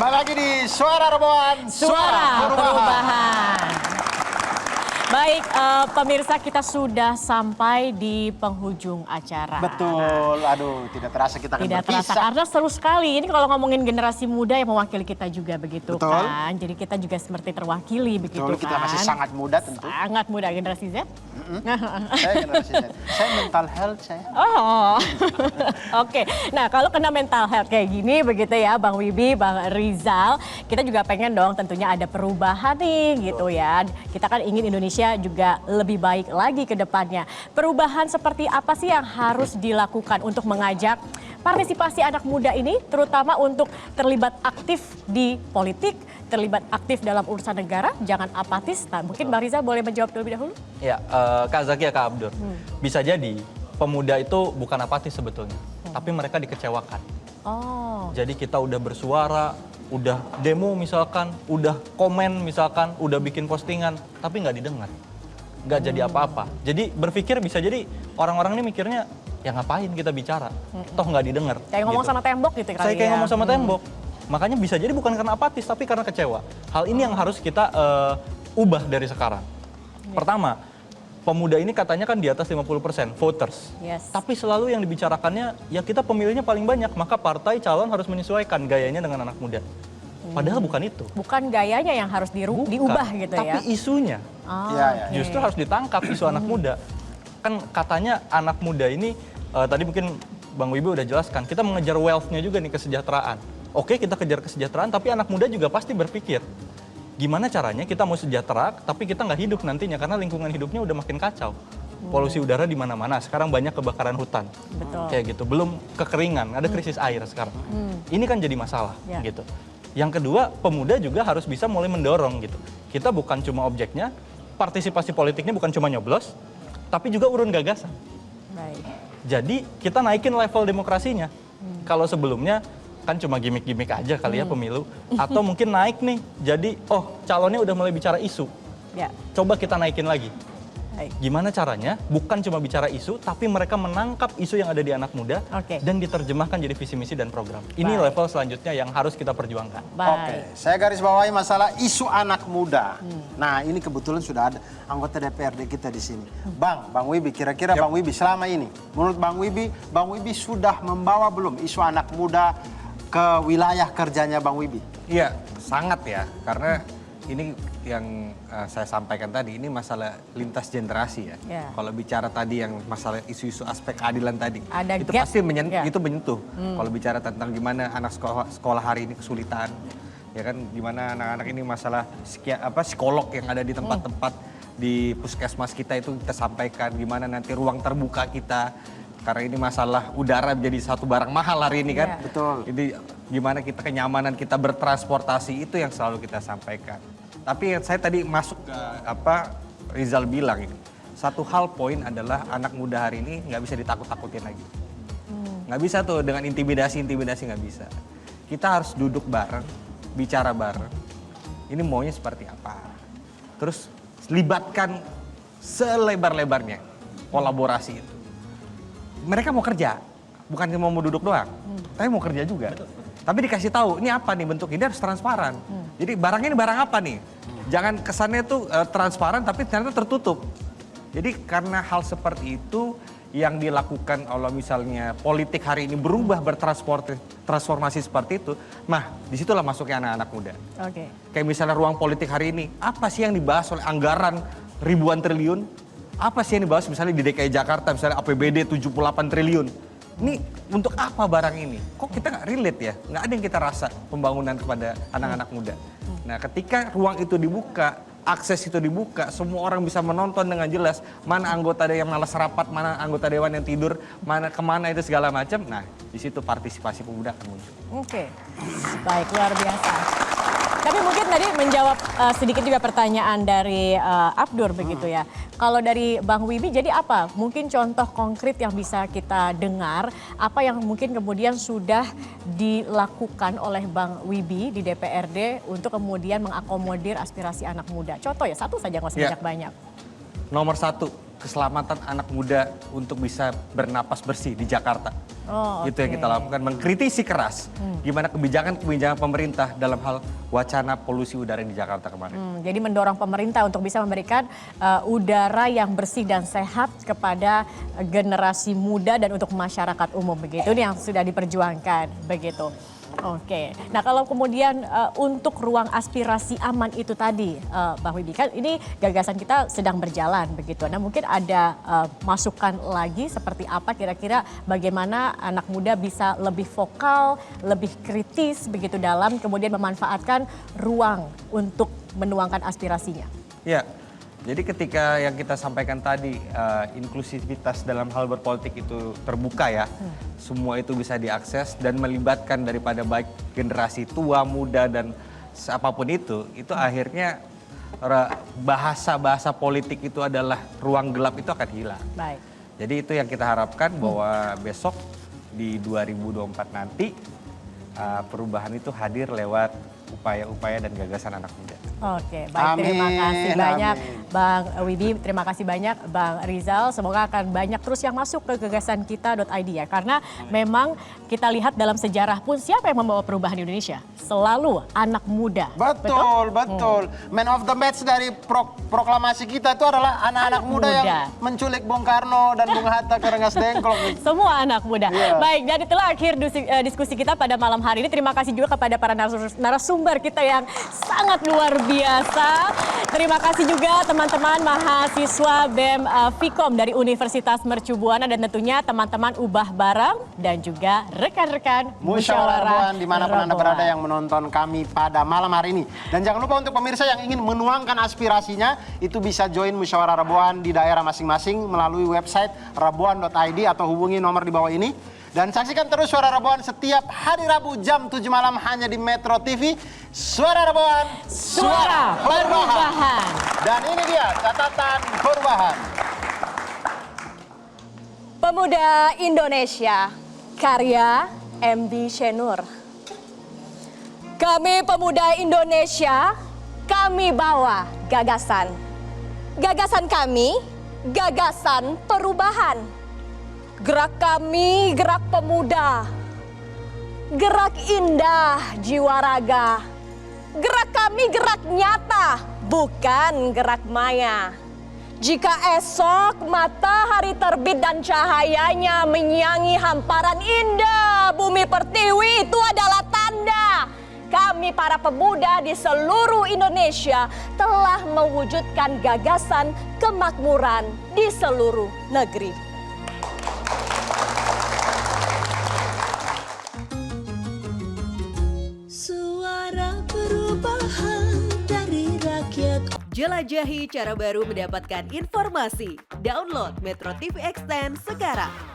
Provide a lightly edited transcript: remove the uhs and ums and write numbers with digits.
Kembali lagi di Suara Rombongan, Suara Perubahan. Baik, pemirsa, kita sudah sampai di penghujung acara. Betul, aduh tidak terasa kita akan Tidak berpisah. terasa, karena seru sekali. Ini kalau ngomongin generasi muda yang mewakili kita juga begitu. Betul. Kan. Jadi kita juga seperti terwakili begitu. Betul, kita kan. masih sangat muda tentu. Sangat muda, generasi Z. Saya generasi Z. Saya mental health saya. Oh, oke. Nah, kalau kena mental health kayak gini begitu ya, Bang Wibi, Bang Rizal, kita juga pengen dong tentunya ada perubahan nih gitu ya. Kita kan ingin Indonesia juga lebih baik lagi ke depannya. Perubahan seperti apa sih yang harus dilakukan untuk mengajak partisipasi anak muda ini, terutama untuk terlibat aktif di politik, terlibat aktif dalam urusan negara, jangan apatis. Nah, mungkin Bang Rizal boleh menjawab terlebih dahulu? Ya, Kak Zaki ya Kak Abdur. Bisa jadi pemuda itu bukan apatis sebetulnya, tapi mereka dikecewakan. Oh. Jadi kita udah bersuara, udah demo misalkan, udah komen misalkan, udah bikin postingan, tapi nggak didengar. Nggak jadi apa-apa. Jadi berpikir bisa jadi orang-orang ini mikirnya, ya ngapain kita bicara, toh nggak didengar. Kayak ngomong sama tembok gitu kali Saya kayak ya. ngomong sama tembok. Makanya bisa jadi bukan karena apatis, tapi karena kecewa. Hal ini yang harus kita ubah dari sekarang. Pertama, pemuda ini katanya kan di atas 50% voters. Yes. Tapi selalu yang dibicarakannya, ya kita pemilihnya paling banyak, maka partai calon harus menyesuaikan gayanya dengan anak muda. Padahal bukan itu. Bukan gayanya yang harus Bukan. diubah gitu ya. Tapi isunya. Oh, Iya, iya. Justru harus ditangkap isu anak muda. Kan katanya anak muda ini, tadi mungkin Bang Wibi udah jelaskan, kita mengejar wealth-nya juga nih, kesejahteraan. Oke, kita kejar kesejahteraan, tapi anak muda juga pasti berpikir, gimana caranya kita mau sejahtera, tapi kita nggak hidup nantinya, karena lingkungan hidupnya udah makin kacau. Polusi udara di mana-mana, sekarang banyak kebakaran hutan. Betul. Kayak gitu, belum kekeringan, ada krisis air sekarang. Ini kan jadi masalah Ya. gitu. Yang kedua, pemuda juga harus bisa mulai mendorong gitu. Kita bukan cuma objeknya, partisipasi politiknya bukan cuma nyoblos, tapi juga urun gagasan. Baik. Jadi kita naikin level demokrasinya. Kalau sebelumnya kan cuma gimmick-gimmick aja kali ya pemilu. Atau mungkin naik nih, jadi calonnya udah mulai bicara isu. Ya. Coba kita naikin lagi. Baik. Gimana caranya? Bukan cuma bicara isu, tapi mereka menangkap isu yang ada di anak muda Oke. dan diterjemahkan jadi visi misi dan program. Ini Baik. level selanjutnya yang harus kita perjuangkan. Baik. Oke, saya garis bawahi masalah isu anak muda. Nah, ini kebetulan sudah ada anggota DPRD kita di sini. Bang Wibi, kira-kira Bang Wibi selama ini, menurut Bang Wibi sudah membawa belum isu anak muda ke wilayah kerjanya Bang Wibi? Iya, sangat ya. Karena ini yang saya sampaikan tadi, ini masalah lintas generasi ya. Ya. Kalau bicara tadi yang masalah isu-isu aspek keadilan tadi, Ada itu gap, pasti ya. itu menyentuh. Kalau bicara tentang gimana anak sekolah hari ini kesulitan, ya kan, gimana anak-anak ini masalah psikolog yang ada di tempat-tempat di puskesmas kita itu kita sampaikan, gimana nanti ruang terbuka kita. Karena ini masalah udara menjadi satu barang mahal hari ini kan. Iya. Betul. Jadi gimana kita kenyamanan kita bertransportasi itu yang selalu kita sampaikan. Tapi yang saya tadi masuk ke Rizal bilang ini. Satu hal poin adalah anak muda hari ini nggak bisa ditakut-takutin lagi. Nggak bisa tuh dengan intimidasi nggak bisa. Kita harus duduk bareng, bicara bareng. Ini maunya seperti apa. Terus libatkan selebar-lebarnya kolaborasi itu. Mereka mau kerja, bukan cuma mau duduk doang, tapi mau kerja juga. Tapi dikasih tahu, ini apa nih bentuk ini harus transparan. Jadi barangnya ini barang apa nih? Jangan kesannya tuh transparan tapi ternyata tertutup. Jadi karena hal seperti itu yang dilakukan oleh misalnya politik hari ini berubah bertransformasi seperti itu, nah disitulah masuknya anak-anak muda. Oke. Kayak misalnya ruang politik hari ini, apa sih yang dibahas oleh anggaran ribuan triliun? Apa sih yang dibahas misalnya di DKI Jakarta, misalnya APBD 78 triliun. Ini untuk apa barang ini? Kok kita nggak relate ya? Nggak ada yang kita rasa pembangunan kepada anak-anak muda. Nah ketika ruang itu dibuka, akses itu dibuka, semua orang bisa menonton dengan jelas mana anggota yang malas rapat, mana anggota dewan yang tidur, mana kemana itu segala macam. Nah di situ partisipasi pemuda akan muncul. Oke. Baik, luar biasa. Tapi mungkin tadi menjawab sedikit juga pertanyaan dari Abdur begitu ya. Kalau dari Bang Wibi jadi apa? Mungkin contoh konkret yang bisa kita dengar, apa yang mungkin kemudian sudah dilakukan oleh Bang Wibi di DPRD untuk kemudian mengakomodir aspirasi anak muda. Contoh ya, satu saja nggak usah banyak-banyak. Nomor satu, keselamatan anak muda untuk bisa bernapas bersih di Jakarta. Oh, Itu yang oke. kita lakukan, mengkritisi keras gimana kebijakan-kebijakan pemerintah dalam hal wacana polusi udara di Jakarta kemarin. Jadi mendorong pemerintah untuk bisa memberikan udara yang bersih dan sehat kepada generasi muda dan untuk masyarakat umum begitu. Ini yang sudah diperjuangkan begitu. Oke, nah kalau kemudian untuk ruang aspirasi aman itu tadi, Bang Wibi, kan ini gagasan kita sedang berjalan begitu. Nah mungkin ada masukan lagi seperti apa kira-kira bagaimana anak muda bisa lebih vokal, lebih kritis begitu dalam kemudian memanfaatkan ruang untuk menuangkan aspirasinya. Ya, jadi ketika yang kita sampaikan tadi, inklusivitas dalam hal berpolitik itu terbuka ya. Semua itu bisa diakses dan melibatkan daripada baik generasi tua, muda, dan apapun itu akhirnya bahasa-bahasa politik itu adalah ruang gelap itu akan hilang. Baik. Jadi itu yang kita harapkan bahwa besok di 2024 nanti perubahan itu hadir lewat upaya-upaya dan gagasan anak muda. Oke, baik, terima kasih Amin, banyak amin. Bang Wibi, terima kasih banyak Bang Rizal. Semoga akan banyak terus yang masuk ke gagasankita.id ya. Karena memang kita lihat dalam sejarah pun siapa yang membawa perubahan di Indonesia? Selalu anak muda. Betul. Man of the match dari proklamasi kita itu adalah anak-anak Anak muda yang muda. menculik Bung Karno dan Bung Hatta ke Rengas Dengklok. Semua anak muda. Iya. Baik, dan itulah akhir diskusi kita pada malam hari ini. Terima kasih juga kepada para narasumber kita yang sangat luar biasa. Terima kasih juga teman-teman mahasiswa BEM Fikom dari Universitas Mercu Buana dan tentunya teman-teman Ubah Barang dan juga rekan-rekan Musyawarah Rabuan dimanapun Anda Rabuan. berada yang menonton kami pada malam hari ini. Dan jangan lupa untuk pemirsa yang ingin menuangkan aspirasinya, itu bisa join Musyawarah Rabuan di daerah masing-masing melalui website rabuan.id atau hubungi nomor di bawah ini. Dan saksikan terus Suara Rabuan setiap hari Rabu jam 7 malam hanya di Metro TV. Suara Rabuan, Suara Perubahan. Dan ini dia catatan perubahan. Pemuda Indonesia, karya MD Shenur. Kami pemuda Indonesia, kami bawa gagasan. Gagasan kami, gagasan perubahan. Gerak kami, gerak pemuda. Gerak indah, jiwa raga. Gerak kami, gerak nyata, bukan gerak maya. Jika esok matahari terbit dan cahayanya menyiangi hamparan indah bumi pertiwi, itu adalah tanda kami para pemuda di seluruh Indonesia telah mewujudkan gagasan kemakmuran di seluruh negeri. Suara perubahan dari rakyat. Jelajahi cara baru mendapatkan informasi. Download Metro TV Extend sekarang.